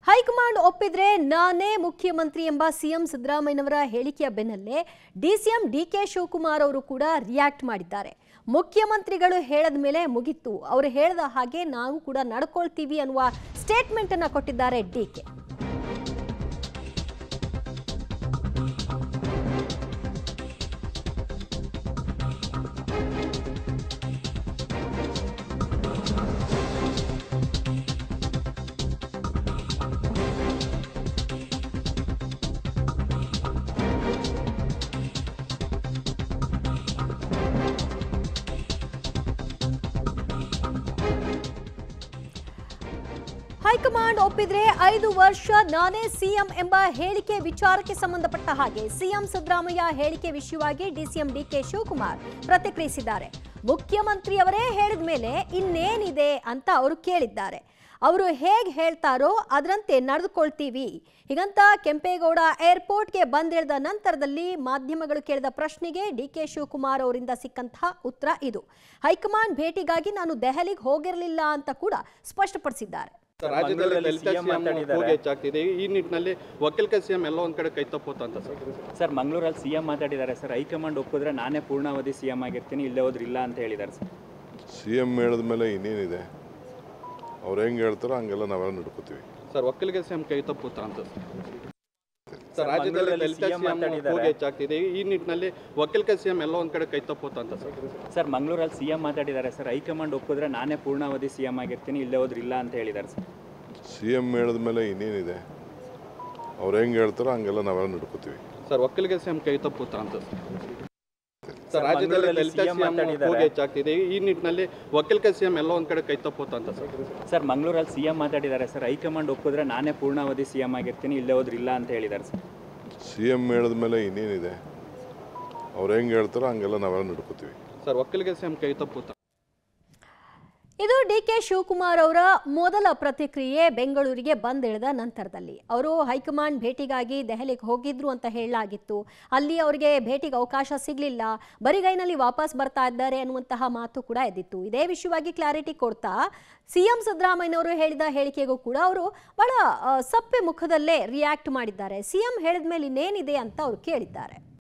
High command ಒಪ್ಪಿದ್ರೆ ನಾನೇ ಮುಖ್ಯಮಂತ್ರಿ ಎಂಬ ಸಿಎಂ ಸಿದ್ದರಾಮಯ್ಯನವರ ಹೇಳಿಕೆಯ ಬೆನ್ನಲ್ಲೇ ಡಿಸಿಎಂ ಡಿಕೆ ಶಿವಕುಮಾರ್ ಅವರು ಕೂಡ ರಿಯಾಕ್ಟ್ ಮಾಡಿದ್ದಾರೆ. ಮುಖ್ಯಮಂತ್ರಿಗಳು ಹೇಳಿದ ಮೇಲೆ ಮುಗಿತು, ಅವರು ಹೇಳಿದ ಹಾಗೆ ನಾವು ಕೂಡ ನಡ್ಕೊಳ್ತೀವಿ ಅನ್ನುವ ಸ್ಟೇಟ್ಮೆಂಟ್ ಅನ್ನು ಕೊಟ್ಟಿದ್ದಾರೆ ಡಿಕೆ. ಹೈಕಮಾಂಡ್ ಒಪ್ಪಿದ್ರೆ 5 ವರ್ಷ ನಾನೇ ಸಿಎಂ ಎಂಬ ಹೇಳಿಕೆ ವಿಚಾರಕ್ಕೆ ಸಂಬಂಧಪಟ್ಟ ಹಾಗೆ ಸಿಎಂ ಸಿದ್ದರಾಮಯ್ಯ ಹೇಳಿಕೆ ವಿಷಯವಾಗಿ ಡಿಸಿಎಂ ಡಿಕೆ ಶಿವಕುಮಾರ್ ಪ್ರತಿಕ್ರಿಯಿಸಿದ್ದಾರೆ. ಮುಖ್ಯಮಂತ್ರಿಯವರೇ ಹೇಳಿದ ಮೇಲೆ ಇನ್ನೇನಿದೆ ಅಂತ ಅವರು ಕೇಳಿದ್ದಾರೆ. ಅವರು ಹೇಗೆ ಹೇಳ್ತಾರೋ ಅದರಂತೆ ನಡೆದುಕೊಳ್ತೀವಿ ಹೀಗಂತ ಕೆಂಪೇಗೌಡ ಏರ್ಪೋರ್ಟ್ಗೆ ಬಂದಿಳಿದ ನಂತರದಲ್ಲಿ ಮಾಧ್ಯಮಗಳು ಕೇಳಿದ ಪ್ರಶ್ನೆಗೆ ಡಿಕೆ ಶಿವಕುಮಾರ್ ಅವರಿಂದ ಸಿಕ್ಕಂತಹ ಉತ್ತರ ಇದು. ಹೈಕಮಾಂಡ್ ಭೇಟಿಗಾಗಿ ನಾನು ದೆಹಲಿಗೆ ಹೋಗಿರಲಿಲ್ಲ ಅಂತ ಕೂಡ ಸ್ಪಷ್ಟಪಡಿಸಿದ್ದಾರೆ. ರಾಜ್ಯದಲ್ಲಿ ದಲಿತ ಸಿಎಂ ಹೆಚ್ಚಾಗ್ತಿದೆ, ಈ ನಿಟ್ಟಿನಲ್ಲಿ ಒಕ್ಕಲಿಗ ಸಿಎಂ ಎಲ್ಲ ಒಂದ್ ಕಡೆ ಕೈ ತಪ್ಪೋತ ಅಂತ ಸರ್ ಮಂಗಳೂರಲ್ಲಿ ಸಿಎಂ ಮಾತಾಡಿದ್ದಾರೆ ಸರ್. ಹೈಕಮಾಂಡ್ ಒಪ್ಪಿದ್ರೆ ನಾನೇ ಪೂರ್ಣಾವಧಿ ಸಿಎಂ ಆಗಿರ್ತೀನಿ, ಇಲ್ಲೇ ಹೋದ್ರೆ ಇಲ್ಲ ಅಂತ ಹೇಳಿದ್ದಾರೆ ಸರ್. ಸಿಎಂ ಹೇಳಿದ ಮೇಲೆ ಇನ್ನೇನಿದೆ, ಅವ್ರು ಹೆಂಗೆ ಹೇಳ್ತಾರೋ ಹಂಗೆಲ್ಲ ನಾವೆಲ್ಲ ನಡ್ಕೋತೀವಿ ಸರ್. ಒಕ್ಕಲಿಗ ಸಿಎಂ ಕೈ ತಪ್ಪೋತ ಅಂತ ಸರ್. ರಾಜ್ಯದಲ್ಲಿ ದಲಿತ ಸಿಎಂ ಹೆಚ್ಚಾಗ್ತಿದೆ, ಈ ನಿಟ್ಟಿನಲ್ಲಿ ಒಕ್ಕಲಿಗ ಸಿಎಂ ಎಲ್ಲ ಒಂದ್ ಕಡೆ ಕೈ ತಪ್ಪೋತ ಅಂತ ಸರ್. ಮಂಗಳೂರಲ್ಲಿ ಸಿಎಂ ಮಾತಾಡಿದ್ದಾರೆ ಸರ್. ಹೈಕಮಾಂಡ್ ಒಪ್ಪಿದ್ರೆ ನಾನೇ ಪೂರ್ಣಾವಧಿ ಸಿಎಂ ಆಗಿರ್ತೀನಿ, ಇಲ್ಲೇ ಹೋದ್ರೆ ಇಲ್ಲ ಅಂತ ಹೇಳಿದ್ದಾರೆ ಸರ್. ಸಿಎಂ ಹೇಳಿದ ಮೇಲೆ ಇನ್ನೇನಿದೆ, ಅವ್ರು ಹೆಂಗೆ ಹೇಳ್ತಾರೋ ಹಂಗೆಲ್ಲ ನಾವೆಲ್ಲ ನಡ್ಕೋತೀವಿ ಸರ್. ಒಕ್ಕಲಿಗ ಸಿಎಂ ಕೈ ತಪ್ಪೋತ ಅಂತ ಸರ್. ರಾಜ್ಯದಲ್ಲಿ ದಲಿತ ಸಿಎಂ ಹೆಚ್ಚಾಗ್ತಿದೆ, ಈ ನಿಟ್ಟಿನಲ್ಲಿ ಒಕ್ಕಲಿಗ ಸಿಎಂ ಎಲ್ಲ ಒಂದ್ ಕಡೆ ಕೈ ತಪ್ಪೋತ ಅಂತ ಸರ್. ಮಂಗಳೂರಲ್ಲಿ ಸಿಎಂ ಮಾತಾಡಿದ್ದಾರೆ ಸರ್. ಹೈಕಮಾಂಡ್ ಒಪ್ಪಿದ್ರೆ ನಾನೇ ಪೂರ್ಣಾವಧಿ ಸಿಎಂ ಆಗಿರ್ತೀನಿ, ಇಲ್ಲೇ ಹೋದ್ರೆ ಇಲ್ಲ ಅಂತ ಹೇಳಿದ್ದಾರೆ ಸರ್. ಸಿಎಂ ಹೇಳಿದ ಮೇಲೆ ಇನ್ನೇನಿದೆ, ಅವ್ರು ಹೆಂಗೆ ಹೇಳ್ತಾರೋ ಹಂಗೆಲ್ಲ ನಾವೆಲ್ಲ ನಡ್ಕೋತೀವಿ ಸರ್. ಒಕ್ಕಲಿಗ ಸಿಎಂ ಕೈ ತಪ್ಪೋತ. ಇದು ಡಿಕೆ ಶಿವಕುಮಾರ್ ಅವರ ಮೊದಲ ಪ್ರತಿಕ್ರಿಯೆ ಬೆಂಗಳೂರಿಗೆ ಬಂದಿಳಿದ ನಂತರದಲ್ಲಿ. ಅವರು ಹೈಕಮಾಂಡ್ ಭೇಟಿಗಾಗಿ ದೆಹಲಿಗೆ ಹೋಗಿದ್ರು ಅಂತ ಹೇಳಲಾಗಿತ್ತು. ಅಲ್ಲಿ ಅವರಿಗೆ ಭೇಟಿಗೆ ಅವಕಾಶ ಸಿಗಲಿಲ್ಲ, ಬರಿಗೈನಲ್ಲಿ ವಾಪಸ್ ಬರ್ತಾ ಇದ್ದಾರೆ ಅನ್ನುವಂತಹ ಮಾತು ಕೂಡ ಎದ್ದಿತ್ತು. ಇದೇ ವಿಷಯವಾಗಿ ಕ್ಲಾರಿಟಿ ಕೊಡ್ತಾ ಸಿಎಂ ಸಿದ್ದರಾಮಯ್ಯನವರು ಹೇಳಿದ ಹೇಳಿಕೆಗೂ ಕೂಡ ಅವರು ಬಹಳ ಸಪ್ಪೆ ಮುಖದಲ್ಲೇ ರಿಯಾಕ್ಟ್ ಮಾಡಿದ್ದಾರೆ. ಸಿಎಂ ಹೇಳಿದ ಮೇಲೆ ಇನ್ನೇನಿದೆ ಅಂತ ಅವರು ಕೇಳಿದ್ದಾರೆ.